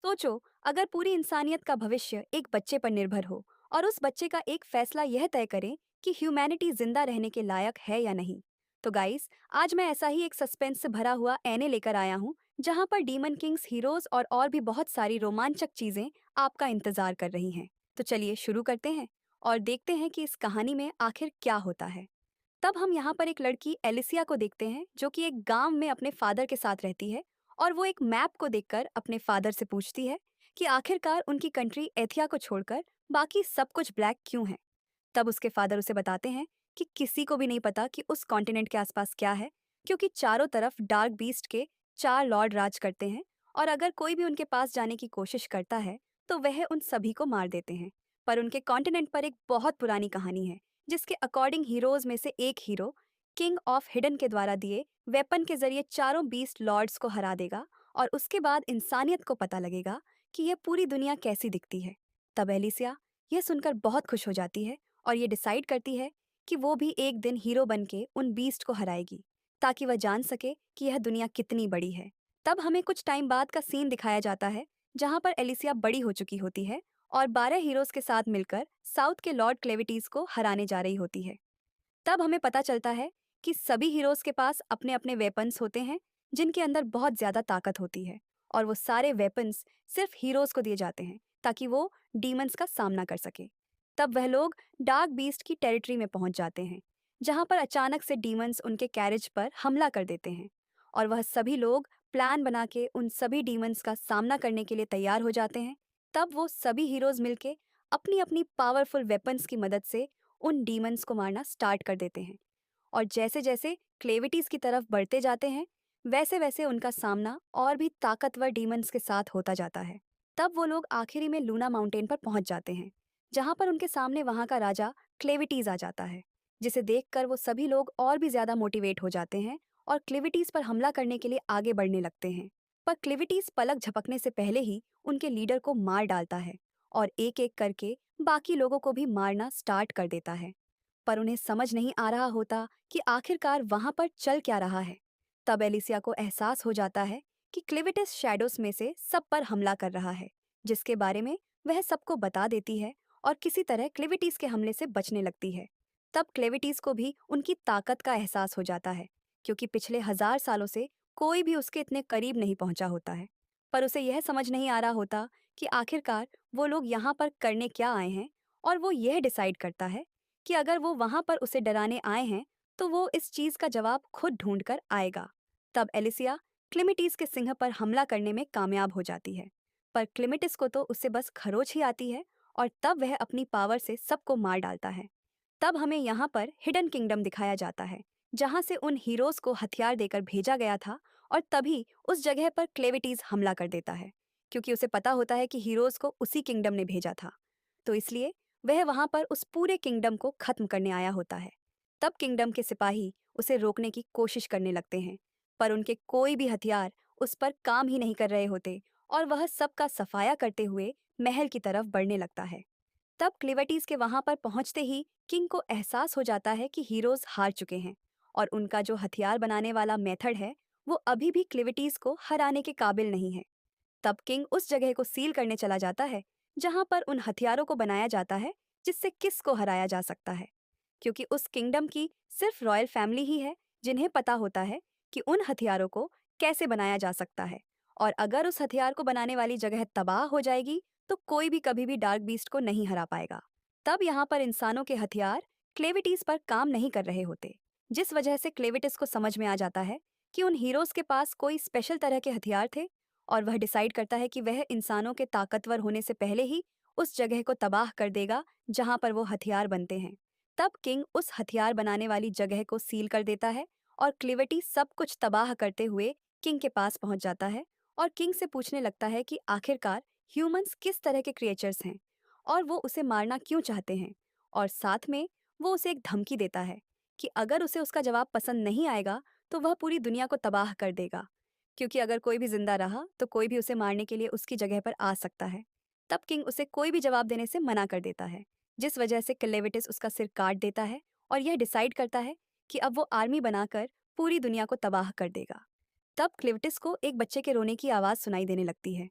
सोचो, अगर पूरी इंसानियत का भविष्य एक बच्चे पर निर्भर हो और उस बच्चे का एक फैसला यह तय करे कि ह्यूमैनिटी जिंदा रहने के लायक है या नहीं। तो गाइस, आज मैं ऐसा ही एक सस्पेंस से भरा हुआ एने लेकर आया हूँ, जहाँ पर डीमन किंग्स, हीरोज और भी बहुत सारी रोमांचक चीजें आपका इंतजार कर रही हैं। तो चलिए शुरू करते हैं और देखते हैं कि इस कहानी में आखिर क्या होता है। तब हम यहाँ पर एक लड़की एलिसिया को देखते हैं, जो कि एक गांव में अपने फादर के साथ रहती है। और वो एक मैप को देखकर अपने फादर से पूछती है कि आखिरकार उनकी कंट्री एथिया को छोड़कर बाकी सब कुछ ब्लैक क्यों है। तब उसके फादर उसे बताते हैं कि किसी को भी नहीं पता कि उस कॉन्टिनेंट के आसपास क्या है, क्योंकि चारों तरफ डार्क बीस्ट के 4 लॉर्ड राज करते हैं। और अगर कोई भी उनके पास जाने की कोशिश करता है तो वह उन सभी को मार देते हैं। पर उनके कॉन्टिनेंट पर एक बहुत पुरानी कहानी है, जिसके अकॉर्डिंग हीरोज में से एक हीरो किंग ऑफ हिडन के द्वारा दिए वेपन के जरिए चारों बीस्ट लॉर्ड्स को हरा देगा। और उसके बाद इंसानियत को पता लगेगा कि यह पूरी दुनिया कैसी दिखती है। तब एलिसिया यह सुनकर बहुत खुश हो जाती है और ये डिसाइड करती है कि वो भी एक दिन हीरो बन के उन बीस्ट को हराएगी, ताकि वह जान सके कि यह दुनिया कितनी बड़ी है। तब हमें कुछ टाइम बाद का सीन दिखाया जाता है, जहाँ पर एलिसिया बड़ी हो चुकी होती है और 12 हीरोज के साथ मिलकर साउथ के लॉर्ड क्लेविटीज को हराने जा रही होती है। तब हमें पता चलता है कि सभी हीरोज के पास अपने अपने वेपन्स होते हैं, जिनके अंदर बहुत ज्यादा ताकत होती है। और वो सारे वेपन्स सिर्फ हीरोज को दिए जाते हैं, ताकि वो डीमंस का सामना कर सके। तब वह लोग डार्क बीस्ट की टेरिटरी में पहुंच जाते हैं, जहां पर अचानक से डीमंस उनके कैरेज पर हमला कर देते हैं। और वह सभी लोग प्लान बना के उन सभी डीमंस का सामना करने के लिए तैयार हो जाते हैं। तब वो सभी हीरोज मिलके अपनी अपनी पावरफुल वेपन्स की मदद से उन डीमंस को मारना स्टार्ट कर देते हैं। और जैसे जैसे क्लेविटीज की तरफ बढ़ते जाते हैं, वैसे वैसे उनका सामना और भी ताकतवर डीमंस के साथ होता जाता है। तब वो लोग आखिरी में लूना माउंटेन पर पहुंच जाते हैं, जहां पर उनके सामने वहां का राजा क्लेविटीज आ जाता है, जिसे देखकर वो सभी लोग और भी ज्यादा मोटिवेट हो जाते हैं और क्लेविटीज पर हमला करने के लिए आगे बढ़ने लगते हैं। पर क्लेविटीज पलक झपकने से पहले ही उनके लीडर को मार डालता है और एक एक करके बाकी लोगों को भी मारना स्टार्ट कर देता है। पर उन्हें समझ नहीं आ रहा होता कि आखिरकार वहां पर चल क्या रहा है। तब एलिसिया को एहसास हो जाता है कि क्लिविटिस शैडोस में से सब पर हमला कर रहा है, जिसके बारे में वह सबको बता देती है और किसी तरह क्लिविटीज के हमले से बचने लगती है। तब क्लेविटीज को भी उनकी ताकत का एहसास हो जाता है, क्योंकि पिछले 1000 सालों से कोई भी उसके इतने करीब नहीं पहुंचा होता है। पर उसे यह समझ नहीं आ रहा होता कि आखिरकार वो लोग यहाँ पर करने क्या आए हैं। और वो यह डिसाइड करता है कि अगर वो वहां पर उसे डराने आए हैं, तो वो इस चीज का जवाब खुद ढूंढ कर आएगा। तब एलिसिया क्लिमिटीज के सिंह पर हमला करने में कामयाब हो जाती है। पर क्लिमिटिस को तो उससे बस खरोच ही आती है और तब वह अपनी पावर से सबको मार डालता है। तब हमें यहाँ पर हिडन किंगडम दिखाया जाता है, जहाँ से उन हीरोज को हथियार देकर भेजा गया था। और तभी उस जगह पर क्लेविटीज हमला कर देता है, क्योंकि उसे पता होता है कि हीरोज को उसी किंगडम ने भेजा था। तो इसलिए वह वहां पर उस पूरे किंगडम को खत्म करने आया होता है। तब किंगडम के सिपाही उसे रोकने की कोशिश करने लगते हैं, पर उनके कोई भी हथियार उस पर काम ही नहीं कर रहे होते और वह सबका सफाया करते हुए महल की तरफ बढ़ने लगता है। तब क्लिवटीज के वहां पर पहुंचते ही किंग को एहसास हो जाता है कि हीरोज हार चुके हैं और उनका जो हथियार बनाने वाला मेथड है, वो अभी भी क्लिविटीज को हराने के काबिल नहीं है। तब किंग उस जगह को सील करने चला जाता है, जहां पर उन हथियारों को बनाया जाता है जिससे किस को हराया जा सकता है, क्योंकि उस किंगडम की सिर्फ रॉयल फैमिली ही है जिन्हें पता होता है कि उन हथियारों को कैसे बनाया जा सकता है। और अगर उस हथियार को बनाने वाली जगह तबाह हो जाएगी, तो कोई भी कभी भी डार्क बीस्ट को नहीं हरा पाएगा। तब यहाँ पर इंसानों के हथियार क्लेविटीज पर काम नहीं कर रहे होते, जिस वजह से क्लेविटिस को समझ में आ जाता है कि उन हीरोज के पास कोई स्पेशल तरह के हथियार थे। और वह डिसाइड करता है कि वह इंसानों के ताकतवर होने से पहले ही उस जगह को तबाह कर देगा जहां पर वो हथियार बनते हैं। तब किंग उस हथियार बनाने वाली जगह को सील कर देता है और क्लिविटी सब कुछ तबाह करते हुए किंग के पास पहुंच जाता है और किंग से पूछने लगता है कि आखिरकार ह्यूमंस किस तरह के क्रिएचर्स हैं और वो उसे मारना क्यों चाहते हैं। और साथ में वो उसे एक धमकी देता है कि अगर उसे उसका जवाब पसंद नहीं आएगा, तो वह पूरी दुनिया को तबाह कर देगा, क्योंकि अगर कोई भी जिंदा रहा तो कोई भी उसे मारने के लिए उसकी जगह पर आ सकता है। तब किंग उसे कोई भी जवाब देने से मना कर देता है, जिस वजह से क्लेविटिस उसका सिर काट देता है और यह डिसाइड करता है कि अब वो आर्मी बनाकर पूरी दुनिया को तबाह कर देगा। तब क्लिविटिस को एक बच्चे के रोने की आवाज सुनाई देने लगती है,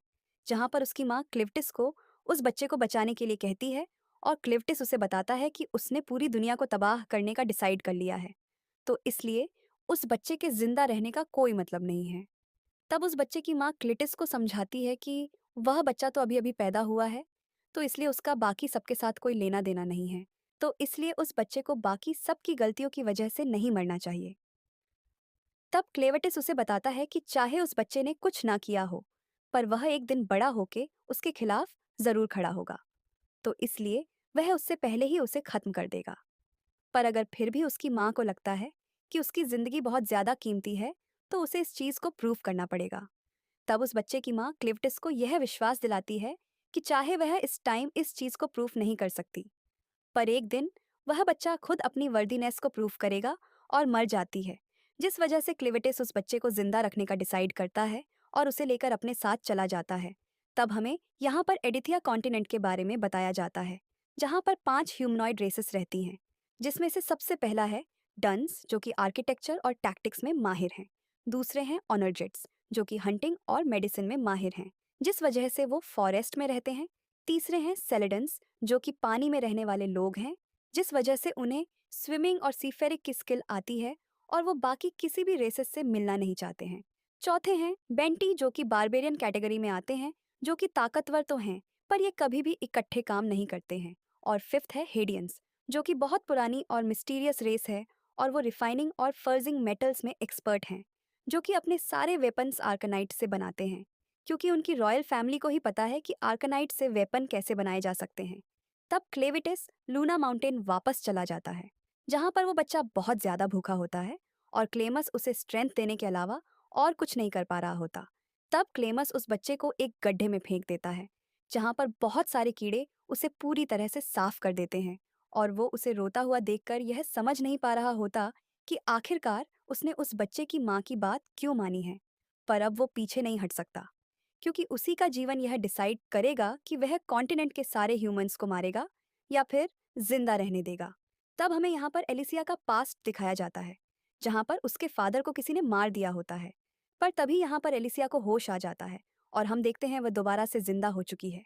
जहाँ पर उसकी माँ क्लिफ्टिस को उस बच्चे को बचाने के लिए कहती है और क्लिफ्टिस उसे बताता है कि उसने पूरी दुनिया को तबाह करने का डिसाइड कर लिया है, तो इसलिए उस बच्चे के जिंदा रहने का कोई मतलब नहीं है। तब उस बच्चे की माँ क्लिटिस को समझाती है कि वह बच्चा तो अभी अभी पैदा हुआ है, तो इसलिए उसका बाकी सबके साथ कोई लेना देना नहीं है, तो इसलिए उस बच्चे को बाकी सबकी गलतियों की वजह से नहीं मरना चाहिए। तब क्लेवटिस उसे बताता है कि चाहे उस बच्चे ने कुछ ना किया हो, पर वह एक दिन बड़ा होके उसके खिलाफ जरूर खड़ा होगा, तो इसलिए वह उससे पहले ही उसे खत्म कर देगा। पर अगर फिर भी उसकी माँ को लगता है कि उसकी जिंदगी बहुत ज्यादा कीमती है, तो उसे इस चीज को प्रूव करना पड़ेगा। तब उस बच्चे की माँ क्लिफ्टिस को यह विश्वास दिलाती है कि चाहे वह इस टाइम इस चीज को प्रूफ नहीं कर सकती, पर एक दिन वह बच्चा खुद अपनी वर्दीनेस को प्रूफ करेगा और मर जाती है, जिस वजह से क्लिविटिस उस बच्चे को जिंदा रखने का डिसाइड करता है और उसे लेकर अपने साथ चला जाता है। तब हमें यहाँ पर एडिथिया कॉन्टिनेंट के बारे में बताया जाता है, जहाँ पर 5 ह्यूमनॉइड रेसेस रहती हैं, जिसमें से सबसे पहला है डन्स, जो कि आर्किटेक्चर और टैक्टिक्स में माहिर हैं। दूसरे हैं ऑनरजेट्स, जो कि हंटिंग और मेडिसिन में माहिर हैं, जिस वजह से वो फॉरेस्ट में रहते हैं। तीसरे हैं सेलेडन्स, जो कि पानी में रहने वाले लोग हैं, जिस वजह से उन्हें स्विमिंग और सीफेरिक की स्किल आती है और वो बाकी किसी भी रेसेस से मिलना नहीं चाहते हैं। चौथे हैं बेंटी, जो कि बारबेरियन कैटेगरी में आते हैं, जो कि ताकतवर तो हैं, पर ये कभी भी इकट्ठे काम नहीं करते हैं। और फिफ्थ है हेडियंस, जो कि बहुत पुरानी और मिस्टीरियस रेस है और वो रिफाइनिंग और फर्जिंग मेटल्स में एक्सपर्ट हैं, जो कि अपने सारे वेपन्स आर्कनाइट से बनाते हैं, क्योंकि उनकी रॉयल फैमिली को ही पता है कि आर्कनाइट से वेपन कैसे बनाए जा सकते हैं। तब क्लेविटिस लूना माउंटेन वापस चला जाता है, जहां पर वो बच्चा बहुत ज्यादा भूखा होता है और क्लेमस उसे स्ट्रेंथ देने के अलावा और कुछ नहीं कर पा रहा होता। तब क्लेमस उस बच्चे को एक गड्ढे में फेंक देता है, जहां पर बहुत सारे कीड़े उसे पूरी तरह से साफ कर देते हैं और वो उसे रोता हुआ देखकर यह समझ नहीं पा रहा होता कि आखिरकार उसने उस बच्चे की माँ की बात क्यों मानी है। पर अब वो पीछे नहीं हट सकता, क्योंकि उसी का जीवन यह डिसाइड करेगा कि वह कॉन्टिनेंट के सारे ह्यूमंस को मारेगा या फिर जिंदा रहने देगा। तब हमें यहाँ पर एलिसिया का पास्ट दिखाया जाता है, जहाँ पर उसके फादर को किसी ने मार दिया होता है। पर तभी यहाँ पर एलिसिया को होश आ जाता है और हम देखते हैं वह दोबारा से जिंदा हो चुकी है।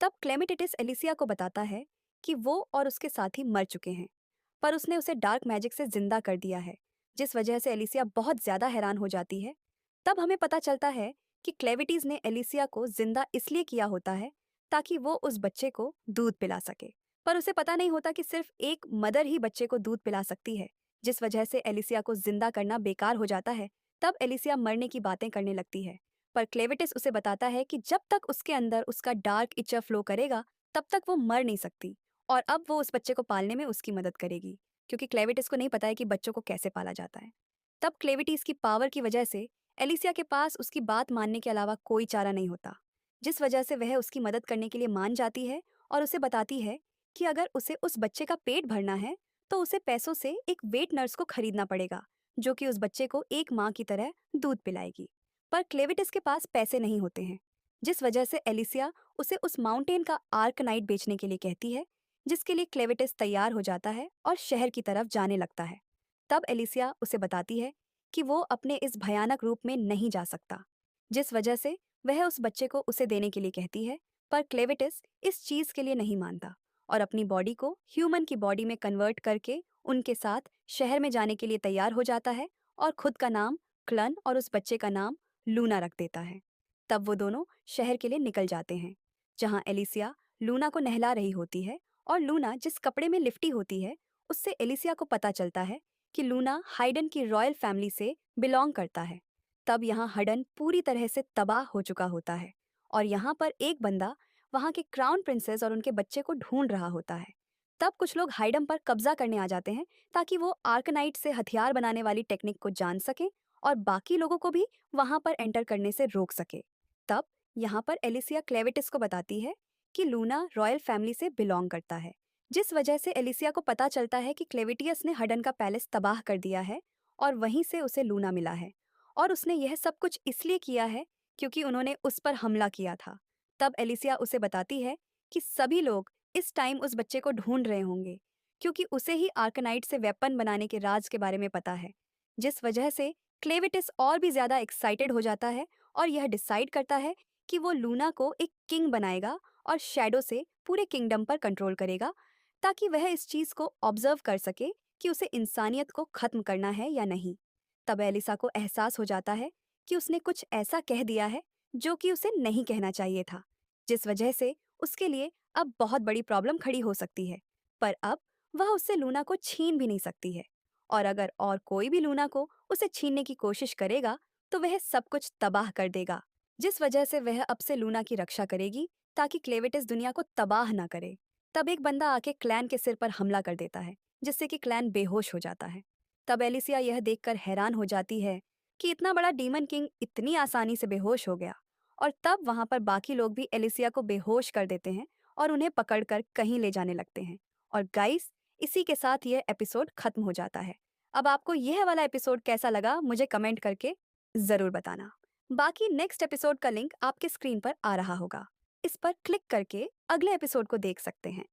तब क्लेमिटिटिस एलिसिया को बताता है कि वो और उसके साथी मर चुके हैं, पर उसने उसे डार्क मैजिक से जिंदा कर दिया है, जिस वजह से एलिसिया बहुत ज्यादा हैरान हो जाती है। तब हमें पता चलता है कि क्लेविटीज ने एलिसिया को जिंदा इसलिए किया होता है ताकि वो उस बच्चे को दूध पिला सके, पर उसे पता नहीं होता कि सिर्फ एक मदर ही बच्चे को दूध पिला सकती है, जिस वजह से एलिसिया को जिंदा करना बेकार हो जाता है। तब एलिसिया मरने की बातें करने लगती है, पर क्लेविटिस उसे बताता है कि जब तक उसके अंदर उसका डार्क इचर फ्लो करेगा, तब तक वो मर नहीं सकती और अब वो उस बच्चे को पालने में उसकी मदद करेगी, क्योंकि क्लेविटिस को नहीं पता है कि बच्चों को कैसे पाला जाता है। तब क्लेविटिस की पावर की वजह से एलिसिया के पास उसकी बात मानने के अलावा कोई चारा नहीं होता, जिस वजह से वह उसकी मदद करने के लिए मान जाती है और उसे बताती है कि अगर उसे उस बच्चे का पेट भरना है, तो उसे पैसों से एक वेट नर्स को खरीदना पड़ेगा, जो कि उस बच्चे को एक माँ की तरह दूध पिलाएगी। पर क्लेविटिस के पास पैसे नहीं होते हैं, जिस वजह से एलिसिया उसे उस माउंटेन का आर्कनाइट बेचने के लिए कहती है, जिसके लिए क्लेविटिस तैयार हो जाता है और शहर की तरफ जाने लगता है। तब एलिसिया उसे बताती है कि वो अपने इस भयानक रूप में नहीं जा सकता, जिस वजह से वह उस बच्चे को उसे देने के लिए कहती है। पर क्लेविटिस इस चीज के लिए नहीं मानता और अपनी बॉडी को ह्यूमन की बॉडी में कन्वर्ट करके उनके साथ शहर में जाने के लिए तैयार हो जाता है और खुद का नाम क्लन और उस बच्चे का नाम लूना रख देता है। तब वो दोनों शहर के लिए निकल जाते हैं, जहाँ एलिसिया लूना को नहला रही होती है और लूना जिस कपड़े में लिपटी होती है, उससे एलिसिया को पता चलता है कि लूना हाइडन की रॉयल फैमिली से बिलोंग करता है। तब यहाँ हडन पूरी तरह से तबाह हो चुका होता है और यहाँ पर एक बंदा वहाँ के क्राउन प्रिंसेस और उनके बच्चे को ढूंढ रहा होता है। तब कुछ लोग हाइडम पर कब्जा करने आ जाते हैं, ताकि वो आर्कनाइट से हथियार बनाने वाली टेक्निक को जान सके और बाकी लोगों को भी वहाँ पर एंटर करने से रोक सके। तब यहाँ पर एलिसिया क्लेविटिस को बताती है कि लूना रॉयल फैमिली से बिलोंग करता है, जिस वजह से एलिसिया को पता चलता है कि क्लेविटियस ने हडन का पैलेस तबाह कर दिया है और वहीं से उसे लूना मिला है, और उसने यह सब कुछ इसलिए किया है क्योंकि उन्होंने उस पर हमला किया था। तब एलिसिया उसे बताती है कि सभी लोग इस टाइम उस बच्चे को ढूंढ रहे होंगे, क्योंकि उसे ही आर्कनाइट से वेपन बनाने के राज के बारे में पता है, जिस वजह से क्लेविटिस और भी ज्यादा एक्साइटेड हो जाता है और यह डिसाइड करता है कि वो लूना को एक किंग बनाएगा और शैडो से पूरे किंगडम पर कंट्रोल करेगा, ताकि वह इस चीज को ऑब्जर्व कर सके कि उसे इंसानियत को खत्म करना है या नहीं। तब एलिसा को एहसास हो जाता है कि उसने कुछ ऐसा कह दिया है जो कि उसे नहीं कहना चाहिए था, जिस वजह से उसके लिए अब बहुत बड़ी प्रॉब्लम खड़ी हो सकती है। पर अब वह उससे लूना को छीन भी नहीं सकती है, और अगर और कोई भी लूना को उसे छीनने की कोशिश करेगा तो वह सब कुछ तबाह कर देगा, जिस वजह से वह अब से लूना की रक्षा करेगी ताकि क्लेविटिस दुनिया को तबाह ना करे। तब एक बंदा आके क्लैन के सिर पर हमला कर देता है, जिससे कि क्लैन बेहोश हो जाता है। तब एलिसिया यह देखकर हैरान हो जाती है कि इतना बड़ा डीमन किंग इतनी आसानी से बेहोश हो गया। और तब वहां पर बाकी लोग भी एलिसिया को बेहोश कर देते हैं और उन्हें पकड़कर कहीं ले जाने लगते हैं। और गाइस, इसी के साथ यह एपिसोड खत्म हो जाता है। अब आपको यह वाला एपिसोड कैसा लगा मुझे कमेंट करके जरूर बताना। बाकी नेक्स्ट एपिसोड का लिंक आपके स्क्रीन पर आ रहा होगा, इस पर क्लिक करके अगले एपिसोड को देख सकते हैं।